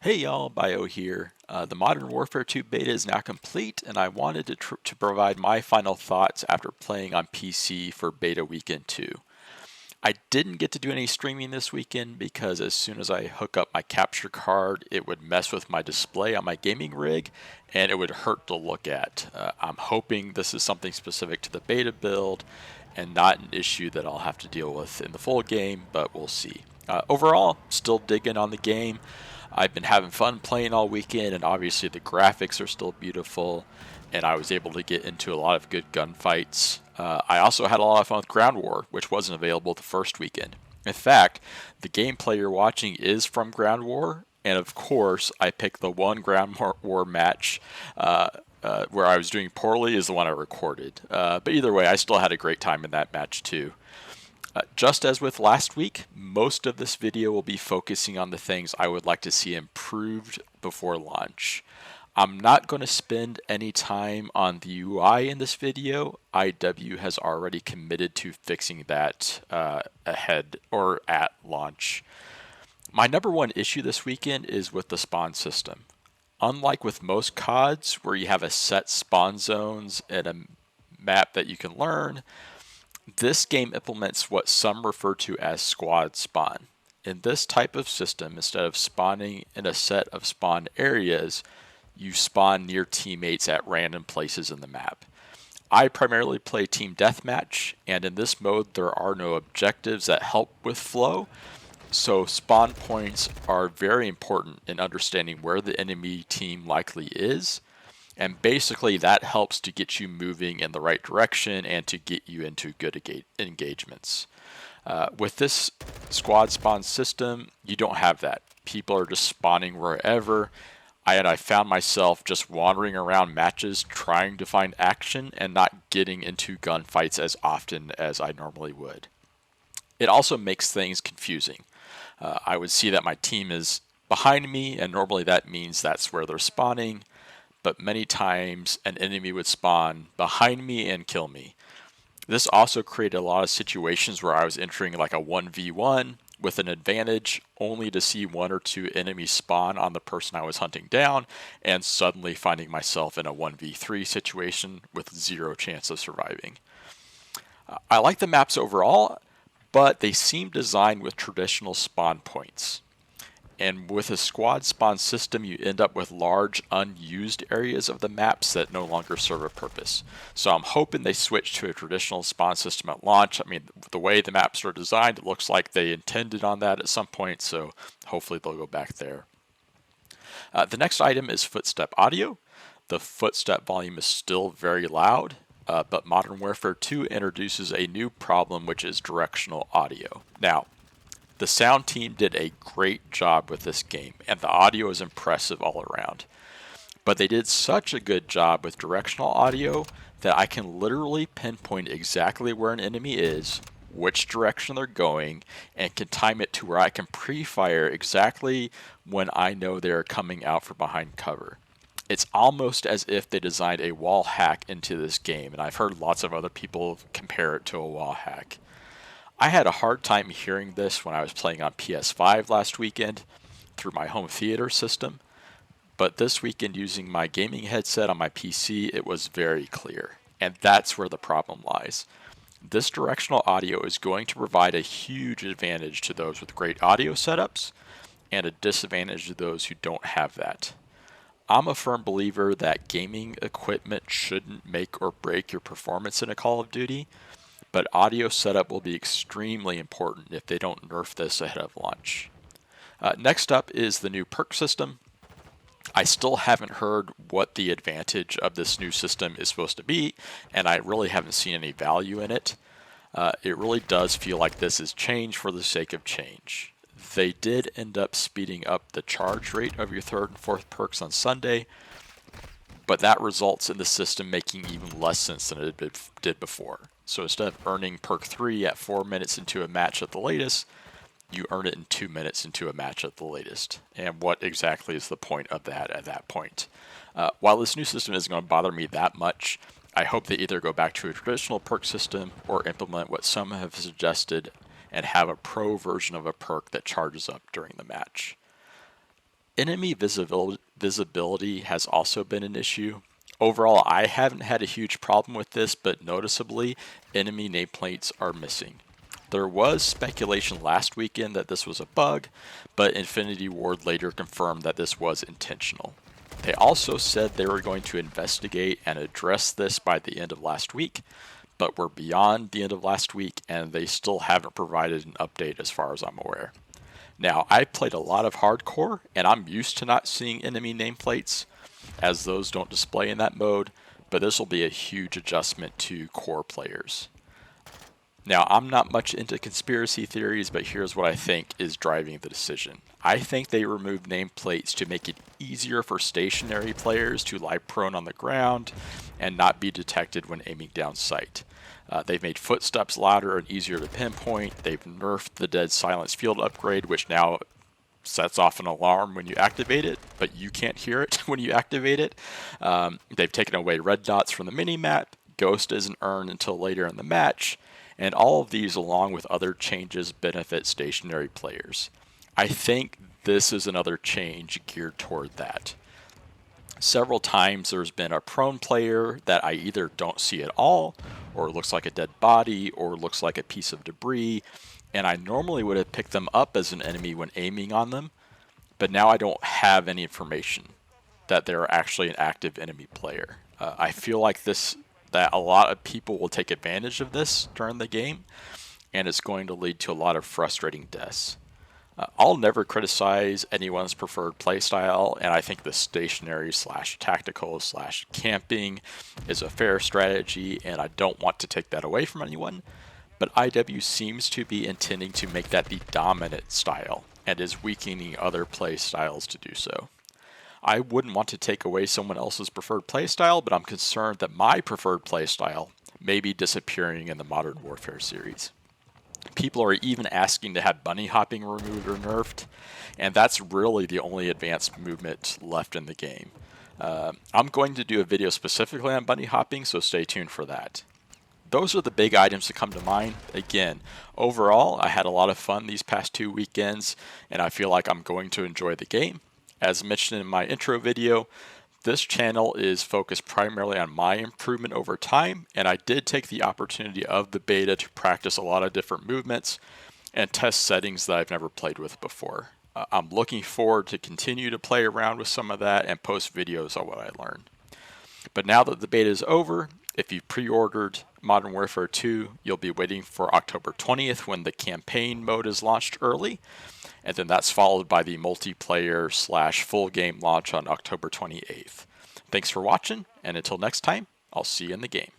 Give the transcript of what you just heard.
Hey y'all, Bio here. The Modern Warfare 2 beta is now complete, and I wanted to provide my final thoughts after playing on PC for beta weekend 2. I didn't get to do any streaming this weekend because as soon as I hook up my capture card, it would mess with my display on my gaming rig, and it would hurt to look at. I'm hoping this is something specific to the beta build and not an issue that I'll have to deal with in the full game, but we'll see. Overall, still digging on the game. I've been having fun playing all weekend, and obviously the graphics are still beautiful, and I was able to get into a lot of good gunfights. I also had a lot of fun with Ground War, which wasn't available the first weekend. In fact, the gameplay you're watching is from Ground War, and of course, I picked the one Ground War match where I was doing poorly is the one I recorded. But either way, I still had a great time in that match too. Just as with last week, most of this video will be focusing on the things I would like to see improved before launch. I'm not going to spend any time on the UI in this video. IW has already committed to fixing that ahead or at launch. My number one issue this weekend is with the spawn system. Unlike with most CODs, where you have a set spawn zones and a map that you can learn, this game implements what some refer to as squad spawn. In this type of system, instead of spawning in a set of spawn areas, you spawn near teammates at random places in the map. I primarily play Team Deathmatch, and in this mode there are no objectives that help with flow, so spawn points are very important in understanding where the enemy team likely is, and basically that helps to get you moving in the right direction and to get you into good engagements. With this squad spawn system, you don't have that. People are just spawning wherever. I found myself just wandering around matches trying to find action and not getting into gunfights as often as I normally would. It also makes things confusing. I would see that my team is behind me, and normally that means that's where they're spawning, but many times an enemy would spawn behind me and kill me. This also created a lot of situations where I was entering like a 1v1 with an advantage only to see one or two enemies spawn on the person I was hunting down and suddenly finding myself in a 1v3 situation with zero chance of surviving. I like the maps overall, but they seem designed with traditional spawn points. And with a squad spawn system, you end up with large unused areas of the maps that no longer serve a purpose. So I'm hoping they switch to a traditional spawn system at launch. I mean, the way the maps are designed, it looks like they intended on that at some point, so hopefully they'll go back there. The next item is Footstep audio. The Footstep volume is still very loud, but Modern Warfare 2 introduces a new problem, which is directional audio. Now, the sound team did a great job with this game, and the audio is impressive all around. But they did such a good job with directional audio that I can literally pinpoint exactly where an enemy is, which direction they're going, and can time it to where I can pre-fire exactly when I know they're coming out from behind cover. It's almost as if they designed a wall hack into this game, and I've heard lots of other people compare it to a wall hack. I had a hard time hearing this when I was playing on PS5 last weekend through my home theater system, but this weekend using my gaming headset on my PC, it was very clear, and that's where the problem lies. This directional audio is going to provide a huge advantage to those with great audio setups and a disadvantage to those who don't have that. I'm a firm believer that gaming equipment shouldn't make or break your performance in a Call of Duty, but audio setup will be extremely important if they don't nerf this ahead of launch. Next up is the new perk system. I still haven't heard what the advantage of this new system is supposed to be, and I really haven't seen any value in it. It really does feel like this is change for the sake of change. They did end up speeding up the charge rate of your third and fourth perks on Sunday, but that results in the system making even less sense than it did before. So instead of earning perk 3 at 4 minutes into a match at the latest, you earn it in 2 minutes into a match at the latest. And what exactly is the point of that at that point? While this new system isn't going to bother me that much, I hope they either go back to a traditional perk system or implement what some have suggested and have a pro version of a perk that charges up during the match. Enemy visibility has also been an issue. Overall, I haven't had a huge problem with this, but noticeably, enemy nameplates are missing. There was speculation last weekend that this was a bug, but Infinity Ward later confirmed that this was intentional. They also said they were going to investigate and address this by the end of last week, but we're beyond the end of last week and they still haven't provided an update as far as I'm aware. Now, I played a lot of hardcore and I'm used to not seeing enemy nameplates as those don't display in that mode, but this will be a huge adjustment to core players. Now, I'm not much into conspiracy theories, but here's what I think is driving the decision. I think they removed nameplates to make it easier for stationary players to lie prone on the ground and not be detected when aiming down sight. They've made footsteps louder and easier to pinpoint. They've nerfed the dead silence field upgrade, which now sets off an alarm when you activate it, but you can't hear it when you activate it. They've taken away red dots from the mini-map. Ghost isn't earned until later in the match. And all of these, along with other changes, benefit stationary players. I think this is another change geared toward that. Several times there's been a prone player that I either don't see at all, or looks like a dead body, or looks like a piece of debris, and I normally would have picked them up as an enemy when aiming on them, but now I don't have any information that they're actually an active enemy player. I feel like that a lot of people will take advantage of this during the game, and it's going to lead to a lot of frustrating deaths. I'll never criticize anyone's preferred playstyle, and I think the stationary / tactical / camping is a fair strategy, and I don't want to take that away from anyone. But IW seems to be intending to make that the dominant style, and is weakening other play styles to do so. I wouldn't want to take away someone else's preferred playstyle, but I'm concerned that my preferred playstyle may be disappearing in the Modern Warfare series. People are even asking to have bunny hopping removed or nerfed, and that's really the only advanced movement left in the game. I'm going to do a video specifically on bunny hopping, so stay tuned for that. Those are the big items that come to mind. Again, overall, I had a lot of fun these past 2 weekends, and I feel like I'm going to enjoy the game. As mentioned in my intro video, this channel is focused primarily on my improvement over time, and I did take the opportunity of the beta to practice a lot of different movements and test settings that I've never played with before. I'm looking forward to continue to play around with some of that and post videos on what I learned. But now that the beta is over, if you pre-ordered Modern Warfare 2, you'll be waiting for October 20th when the campaign mode is launched early, and then that's followed by the multiplayer / full game launch on October 28th. Thanks for watching, and until next time, I'll see you in the game.